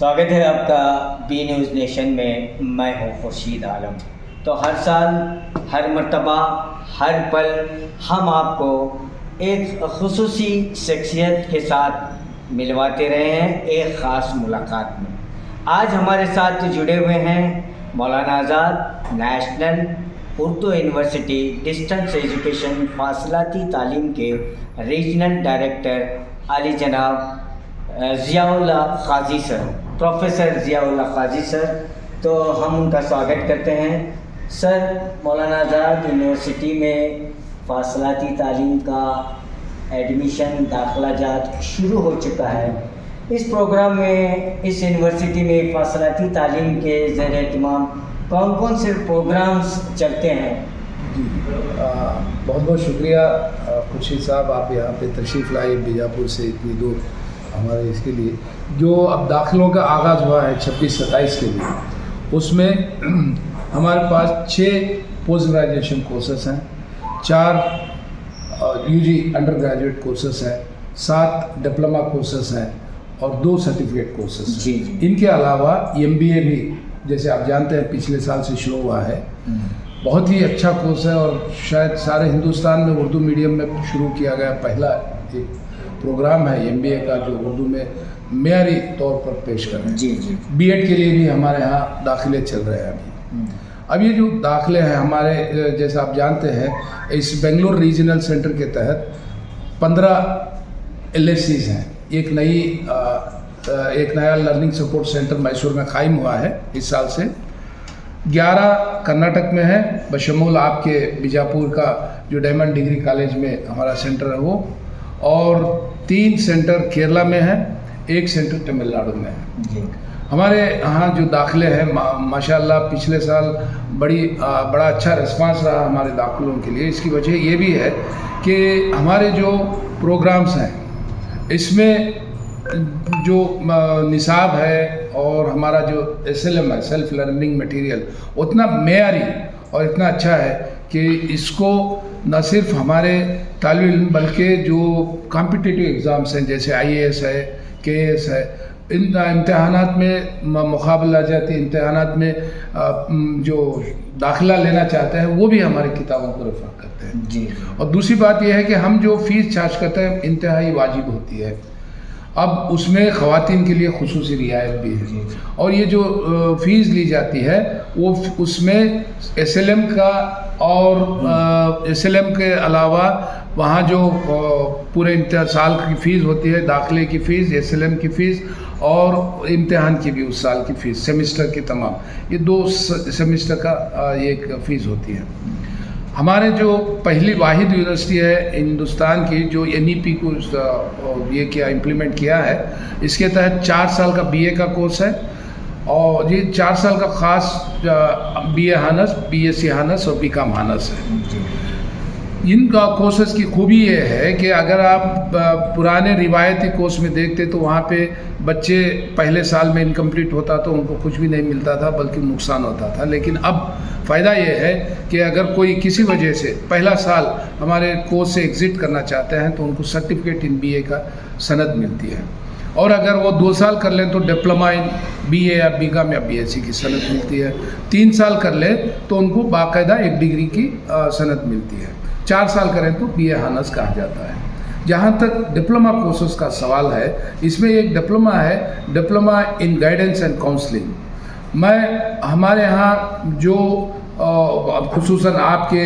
स्वागत है आपका बी न्यूज़ नेशन में। मैं हूँ खुर्शीद आलम। तो हर साल, हर मर्तबा, हर पल हम आपको एक खुसूसी शख्सियत के साथ मिलवाते रहे हैं एक ख़ास मुलाकात में। आज हमारे साथ जुड़े हुए हैं Maulana Azad national Urdu university distance education फासलाती तालीम के रीजनल डायरेक्टर आली जनाब Ziaullah Qazi sir, professor Ziaullah Qazi sir. तो हम उनका स्वागत करते हैं। सर, मौलाना आज़ाद यूनिवर्सिटी में फासलाती तालीम का एडमिशन दाखिला जात शुरू हो चुका है। इस प्रोग्राम में इस यूनिवर्सिटी में फासलाती तालीम के ज़ेर एहतमाम कौन कौन से प्रोग्राम्स चलते हैं? बहुत बहुत शुक्रिया खुर्शीद साहब, आप यहाँ पे तशरीफ़ लाए बीजापुर से इतनी दूर हमारे इसके लिए। जो अब दाखिलों का आगाज़ हुआ है 26-27 के लिए, उसमें हमारे पास 6 पोस्ट ग्रेजुएशन कोर्सेस हैं, 4 यूजी अंडर ग्रेजुएट कोर्सेस हैं, 7 डिप्लोमा कोर्सेस हैं और 2 सर्टिफिकेट कोर्सेस हैं। जी। इनके अलावा MBA भी, जैसे आप जानते हैं, पिछले साल से शुरू हुआ है। बहुत ही अच्छा कोर्स है और शायद सारे हिंदुस्तान में उर्दू मीडियम में शुरू किया गया पहला एक प्रोग्राम है MBA का, जो उर्दू में मेयारी तौर पर पेश कर रहे हैं। जी। B.Ed के लिए भी हमारे यहाँ दाखिले चल रहे हैं अभी। अब ये जो दाखिले हैं हमारे, जैसे आप जानते हैं, इस बेंगलोर रीजनल सेंटर के तहत 15 LSCs हैं। एक नया लर्निंग सपोर्ट सेंटर मैसूर में कायम हुआ है इस साल से। 11 कर्नाटक में है, बशमूल आपके बीजापुर का जो डायमंड डिग्री कॉलेज में हमारा सेंटर है वो, और 3 सेंटर केरला में है, 1 सेंटर तमिलनाडु में है। जी। हमारे यहाँ जो दाखिले हैं माशाल्लाह पिछले साल बड़ा अच्छा रिस्पांस रहा हमारे दाखिलों के लिए। इसकी वजह ये भी है कि हमारे जो प्रोग्राम्स हैं इसमें जो निसाब है और हमारा जो SLM है, सेल्फ लर्निंग मटेरियल, उतना मेयारी और इतना अच्छा है कि इसको न सिर्फ हमारे तालिब इल्म बल्कि जो कॉम्पिटिटिव एग्ज़ाम्स हैं जैसे IAS है, KAS है, इन इम्तहानात में मुकाबला जाती इम्तहानात में जो दाखिला लेना चाहते हैं वो भी हमारी किताबों को रेफर करते हैं। जी। और दूसरी बात यह है कि हम जो फ़ीस चार्ज करते हैं इंतहाई वाजिब होती है। अब उसमें ख़वातीन के लिए खुसूसी रियायत भी है और ये जो फ़ीस ली जाती है वो उसमें SLM का और SLM के अलावा वहाँ जो पूरे साल की फ़ीस होती है, दाखिले की फ़ीस, SLM की फ़ीस और इम्तिहान की भी उस साल की फ़ीस, सेमिस्टर की तमाम, ये 2 सेमिस्टर का एक फ़ीस होती है। हमारे जो पहली वाहिद यूनिवर्सिटी है हिंदुस्तान की जो NEP को ये क्या इम्प्लीमेंट किया है, इसके तहत 4 साल का BA का कोर्स है और ये 4 साल का ख़ास BA हानस, BSc हानस और BCom हानस है। इनका कोर्सेज़ की खूबी ये है कि अगर आप पुराने रिवायती कोर्स में देखते तो वहाँ पे बच्चे पहले साल में इनकम्प्लीट होता तो उनको कुछ भी नहीं मिलता था बल्कि नुकसान होता था। लेकिन अब फ़ायदा ये है कि अगर कोई किसी वजह से पहला साल हमारे कोर्स से एग्ज़िट करना चाहते हैं तो उनको सर्टिफिकेट इन BA का सनद मिलती है, और अगर वो 2 साल कर लें तो डिप्लोमा इन BA या BCom या BSc की सनद मिलती है। 3 साल कर लें तो उनको बाकायदा एक डिग्री की सनद मिलती है। 4 साल करें तो BA हानस कहा जाता है। जहाँ तक डिप्लोमा कोर्सेज़ का सवाल है, इसमें एक डिप्लोमा है, diploma in guidance and counselling. मैं हमारे यहाँ जो खुसूसन आपके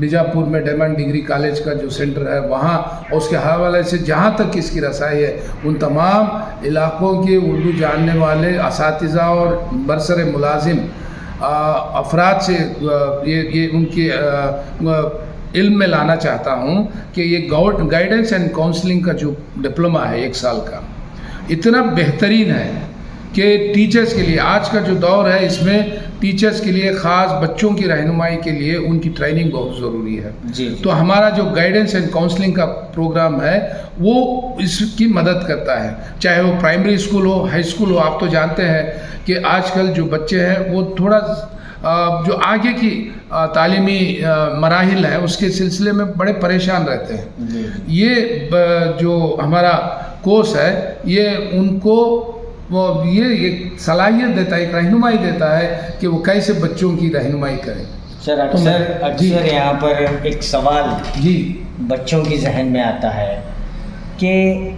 बीजापुर में डायमंड डिग्री कॉलेज का जो सेंटर है वहाँ, उसके हवाले से जहाँ तक इसकी रसाई है उन तमाम इलाक़ों के उर्दू जानने वाले असातिज़ा और बरसर मुलाजिम अफराद से ये उनके इल्म में लाना चाहता हूँ कि ये गाइडेंस एंड काउंसलिंग का जो डिप्लोमा है 1 साल का, इतना बेहतरीन है कि टीचर्स के लिए, आज का जो दौर है इसमें टीचर्स के लिए, ख़ास बच्चों की रहनुमाई के लिए उनकी ट्रेनिंग बहुत ज़रूरी है। जी। तो हमारा जो गाइडेंस एंड काउंसलिंग का प्रोग्राम है वो इसकी मदद करता है, चाहे वो प्राइमरी स्कूल हो, हाई स्कूल हो। आप तो जानते हैं कि आजकल जो बच्चे हैं वो थोड़ा जो आगे की तालीमी मराहिल है उसके सिलसिले में बड़े परेशान रहते हैं। ये जो हमारा कोर्स है ये उनको वो ये एक सलाहियत देता है, एक रहनुमाई देता है कि वो कैसे बच्चों की रहनुमाई करें। सर तो अक्सर यहाँ पर एक सवाल जी बच्चों की जहन में आता है कि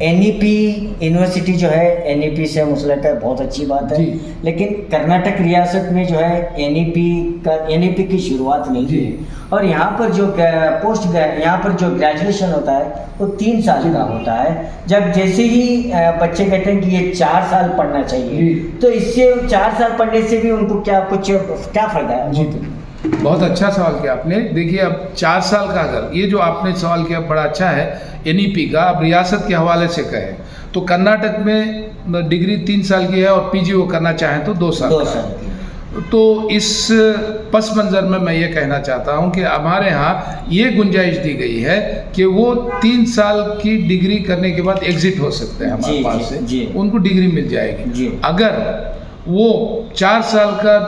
एनईपी यूनिवर्सिटी जो है, एनईपी से मुझे लगता है बहुत अच्छी बात है, जी। लेकिन कर्नाटक रियासत में जो है एनईपी की शुरुआत नहीं जी। हुई, और यहाँ पर जो यहाँ पर जो ग्रेजुएशन होता है वो 3 साल का होता है। जब जैसे ही बच्चे कहते हैं कि ये 4 साल पढ़ना चाहिए, जी। तो इससे 4 साल पढ़ने से भी उनको क्या फ़ायदा है? जी, बहुत अच्छा सवाल किया आपने। देखिए, अब 4 साल का, अगर ये जो आपने सवाल किया बड़ा अच्छा है एनईपी का, अब रियासत के हवाले से कहें तो कर्नाटक में डिग्री 3 साल की है और पीजी वो करना चाहें तो 2 साल का है। तो इस पस मंज़र में मैं ये कहना चाहता हूँ कि हमारे यहाँ ये गुंजाइश दी गई है कि वो 3 साल की डिग्री करने के बाद एग्जिट हो सकते हैं हमारे पास से, उनको डिग्री मिल जाएगी। अगर वो 4 साल का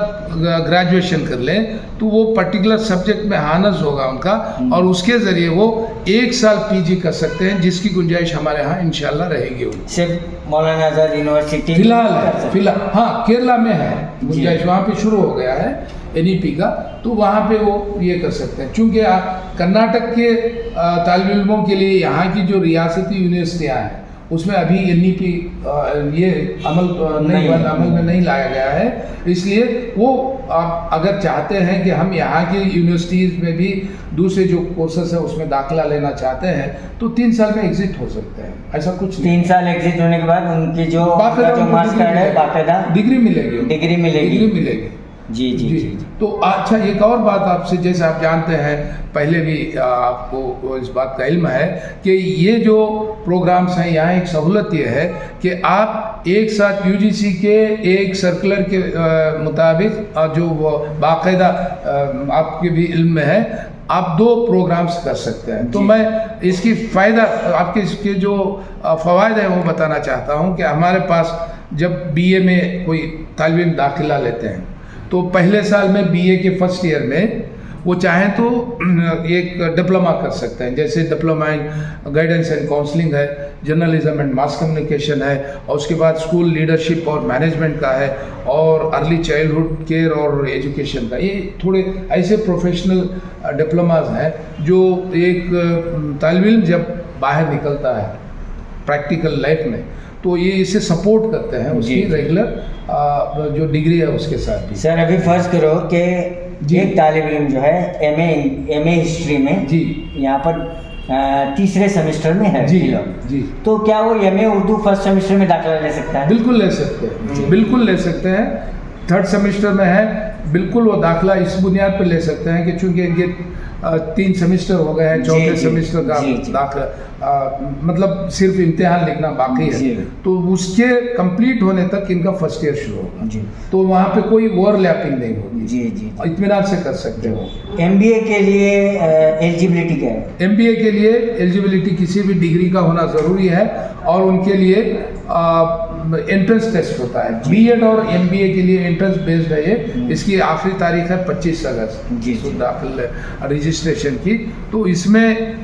ग्रेजुएशन कर लें तो वो पर्टिकुलर सब्जेक्ट में हानस होगा उनका, और उसके ज़रिए वो 1 साल पीजी कर सकते हैं, जिसकी गुंजाइश हमारे यहाँ इंशाल्लाह रहेगी। सिर्फ मौलाना आज़ाद यूनिवर्सिटी फिलहाल हाँ, केरला में है गुंजाइश, वहाँ पे शुरू हो गया है एनईपी का, तो वहाँ पे वो ये कर सकते हैं। चूँकि कर्नाटक के तालिब इल्मों के लिए यहाँ की जो रियासती यूनिवर्सिटियाँ हैं उसमें अभी एनईपी ये अमल में नहीं लाया गया है, इसलिए वो आप अगर चाहते हैं कि हम यहाँ की यूनिवर्सिटीज़ में भी दूसरे जो कोर्सेस है उसमें दाखिला लेना चाहते हैं तो 3 साल में एग्जिट हो सकते हैं। ऐसा कुछ नहीं, 3 साल एग्जिट होने के बाद उनकी जो मार्क्स कार्ड है बाकायदा डिग्री मिलेगी। जी। तो अच्छा, एक और बात आपसे, जैसे आप जानते हैं, पहले भी आपको इस बात का इल्म है कि ये जो प्रोग्राम्स हैं यहाँ एक सहूलत ये है कि आप एक साथ यूजीसी के एक सर्कुलर के मुताबिक जो बाकायदा आपके भी इल्म में है, आप 2 प्रोग्राम्स कर सकते हैं। तो मैं इसकी फ़ायदा आपके इसके जो फ़वाइद हैं वो बताना चाहता हूँ कि हमारे पास जब बीए में कोई तालिब इल्म दाखिला लेते हैं तो पहले साल में बीए के फर्स्ट ईयर में वो चाहें तो एक डिप्लोमा कर सकते हैं, जैसे diploma in guidance and counselling है, जर्नलिज्म एंड मास कम्युनिकेशन है, और उसके बाद स्कूल लीडरशिप और मैनेजमेंट का है, और अर्ली चाइल्डहुड केयर और एजुकेशन का। ये थोड़े ऐसे प्रोफेशनल डिप्लोमाज हैं जो एक तालिब इल्म जब बाहर निकलता है प्रैक्टिकल लाइफ में तो ये इसे सपोर्ट करते हैं उसकी रेगुलर जो डिग्री है उसके साथ भी। सर अभी फर्ज करो कि एक तालिब इल्म जो है एमए हिस्ट्री में यहाँ पर 3रे सेमेस्टर में है जी, तो क्या वो एमए उर्दू फर्स्ट सेमेस्टर में दाखिला ले सकता है? बिल्कुल ले सकते हैं, बिल्कुल ले सकते हैं। 3rd सेमेस्टर में है, बिल्कुल वो दाखिला इस बुनियाद पर ले सकते हैं कि चूँकि इनके 3 सेमेस्टर हो गए हैं, 4थे सेमेस्टर का दाखिला मतलब सिर्फ इम्तिहान लिखना बाकी है, तो उसके कंप्लीट होने तक इनका फर्स्ट ईयर शुरू होगा, तो वहाँ पे कोई ओवरलैपिंग नहीं होगी। इत्मीनान से कर सकते हो। एमबीए के लिए एलिजिबिलिटी क्या है? एमबीए के लिए एलिजिबिलिटी किसी भी डिग्री का होना ज़रूरी है, और उनके लिए एंट्रेंस टेस्ट होता है। बीएड और एमबीए के लिए एंट्रेंस बेस्ड है ये। इसकी आखिरी तारीख है 25 अगस्त दाखिल रजिस्ट्रेशन की। तो इसमें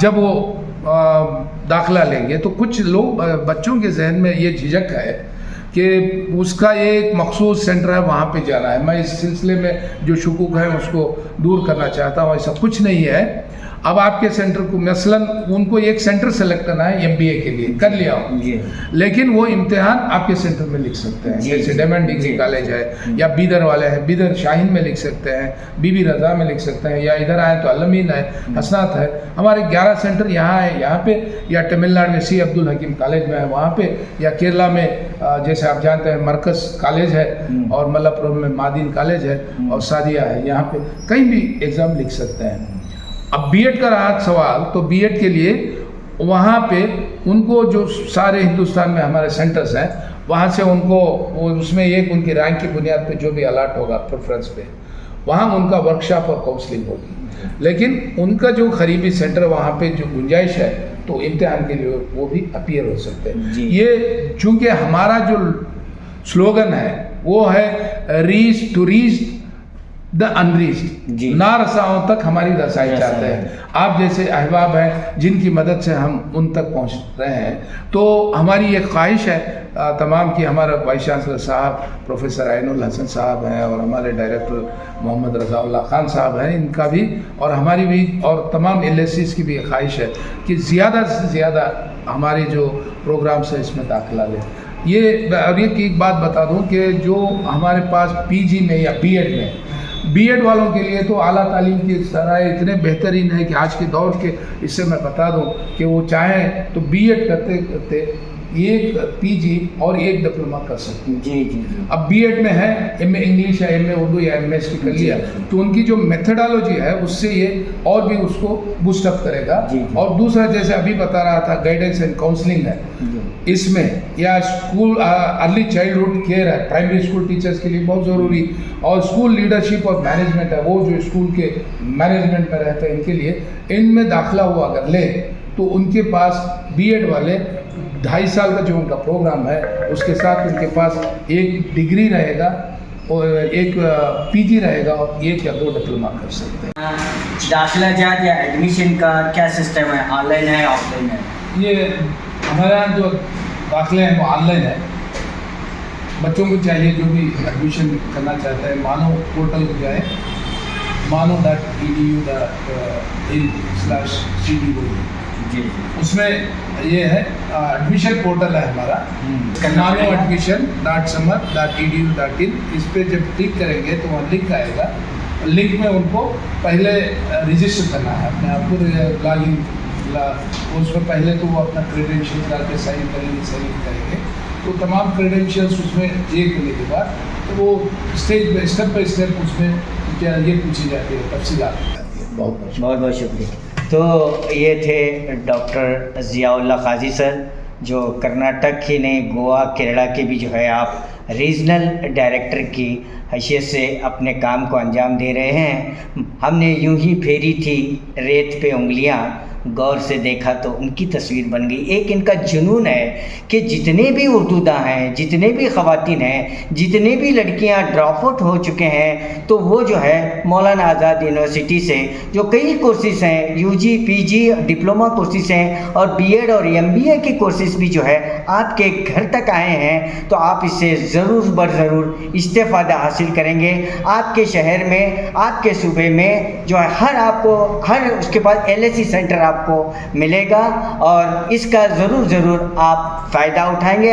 जब वो दाखिला लेंगे तो कुछ लोग बच्चों के जहन में ये झिझक है कि उसका एक मखसूस सेंटर है, वहाँ पे जाना है। मैं इस सिलसिले में जो शुकूक है उसको दूर करना चाहता हूँ। ऐसा कुछ नहीं है। अब आपके सेंटर को मसलन उनको एक सेंटर सेलेक्ट करना है एमबीए के लिए, कर लिया हो, लेकिन वो इम्तिहान आपके सेंटर में लिख सकते हैं। जैसे डायमंड डिग्री कॉलेज है, या बीदर वाले हैं, बीदर शाहीन में लिख सकते हैं, बीबी रज़ा में लिख सकते हैं, या इधर आए तो अलमीन है, हसनात है। हमारे 11 सेंटर यहाँ है, यहाँ पे, या तमिलनाडु में सी अब्दुल हकीम कॉलेज में है वहाँ पे, या केरला में जैसे आप जानते हैं मरकज़ कॉलेज है, और मल्लापुरम में मादीन कॉलेज है, और सादिया है। यहाँ पे कहीं भी एग्ज़ाम लिख सकते हैं। अब बीएड का रहा सवाल, तो बीएड के लिए वहाँ पे उनको जो सारे हिंदुस्तान में हमारे सेंटर्स हैं वहाँ से उनको उसमें एक उनकी रैंक की बुनियाद पे जो भी अलॉट होगा प्रेफरेंस पे, वहाँ उनका वर्कशॉप और काउंसलिंग होगी। लेकिन उनका जो करीबी सेंटर वहाँ पे जो गुंजाइश है तो इम्तिहान के लिए वो भी अपीयर हो सकते हैं। ये चूँकि हमारा जो स्लोगन है वो है reach to reach the unreached, जी। ना रसाओं तक हमारी रसाई रसाई। चाहते हैं। आप जैसे अहबाब हैं जिनकी मदद से हम उन तक पहुंच रहे हैं, तो हमारी ये ख्वाहिश है तमाम की, हमारा वाइस चांसलर साहब प्रोफेसर आइनुल हसन साहब हैं और हमारे डायरेक्टर मोहम्मद रज़ाउल्लाह खान साहब हैं, इनका भी और हमारी भी और तमाम LSCs की भी ये ख्वाहिश है कि ज़्यादा से ज़्यादा हमारे जो प्रोग्राम्स हैं इसमें दाखिला लें। ये और ये एक बात बता दूं कि जो हमारे पास PG में या B.Ed वालों के लिए तो आला तालीम की शराइ इतने बेहतरीन है कि आज के दौर के, इससे मैं बता दूं कि वो चाहें तो B.Ed करते करते एक PG और एक डिप्लोमा कर सकते हैं। जी जी जी। अब B.Ed में है MA इंग्लिश या MA उर्दू या MS की कर लिया, तो उनकी जो मेथडोलॉजी है उससे ये और भी उसको बूस्टअप करेगा। जी, जी। और दूसरा जैसे अभी बता रहा था गाइडेंस एंड काउंसलिंग है इसमें, या स्कूल अर्ली चाइल्डहुड केयर है, प्राइमरी स्कूल टीचर्स के लिए बहुत ज़रूरी, और स्कूल लीडरशिप और मैनेजमेंट है, वो जो स्कूल के मैनेजमेंट में रहते हैं इनके लिए, इनमें दाखिला हुआ अगर ले तो उनके पास B.Ed वाले 2.5 साल का जो उनका प्रोग्राम है उसके साथ उनके पास एक डिग्री रहेगा और एक PG रहेगा और एक या 2 डिप्लोमा कर सकते हैं। दाखिला जात या एडमिशन का क्या सिस्टम है, ऑनलाइन है ऑफलाइन है? ये हमारे यहाँ जो दाखिले हैं वो ऑनलाइन है। बच्चों को चाहिए जो भी एडमिशन करना चाहता है मानो पोर्टल को जाए, mano.edu.in/cdu, जी। उसमें ये है एडमिशन पोर्टल है हमारा, mano.admission.samad.edu.in। इस पर जब क्लिक करेंगे तो वहाँ लिंक आएगा, लिंक में उनको पहले रजिस्टर करना है अपने आप को, लॉगिन उसमें पहले तो वो अपना क्रेडेंशियल्स डाल के साइन करेंगे, तो तमाम क्रेडेंशियल्स उसमें ये करने के बाद तो वो स्टेप बाई स्टेप उसमें क्या ये पूछी जाती है, तफसीलात बताती है। बहुत बहुत शुक्रिया। तो ये थे डॉक्टर ज़ियाउल्लाह काजी सर, जो कर्नाटक ही नहीं गोवा केरला के भी जो है आप रीजनल डायरेक्टर की हैसियत से अपने काम को अंजाम दे रहे हैं। हमने यूं ही फेरी थी रेत पे उंगलियां, गौर से देखा तो उनकी तस्वीर बन गई। एक इनका जुनून है कि जितने भी उर्दूदां हैं, जितने भी ख़वातीन हैं, जितने भी लड़कियां ड्रॉप आउट हो चुके हैं, तो वो जो है मौलाना आज़ाद यूनिवर्सिटी से जो कई कोर्सेज़ हैं, UG PG डिप्लोमा कोर्सेज़ हैं और B.Ed और MBA की कोर्सेज़ भी जो है आपके घर तक आए हैं, तो आप इससे ज़रूर ज़रूर इस्तेफ़ादा हासिल करेंगे। आपके शहर में, आपके सूबे में जो है हर उसके बाद LSC सेंटर आपको मिलेगा और इसका ज़रूर आप फ़ायदा उठाएंगे।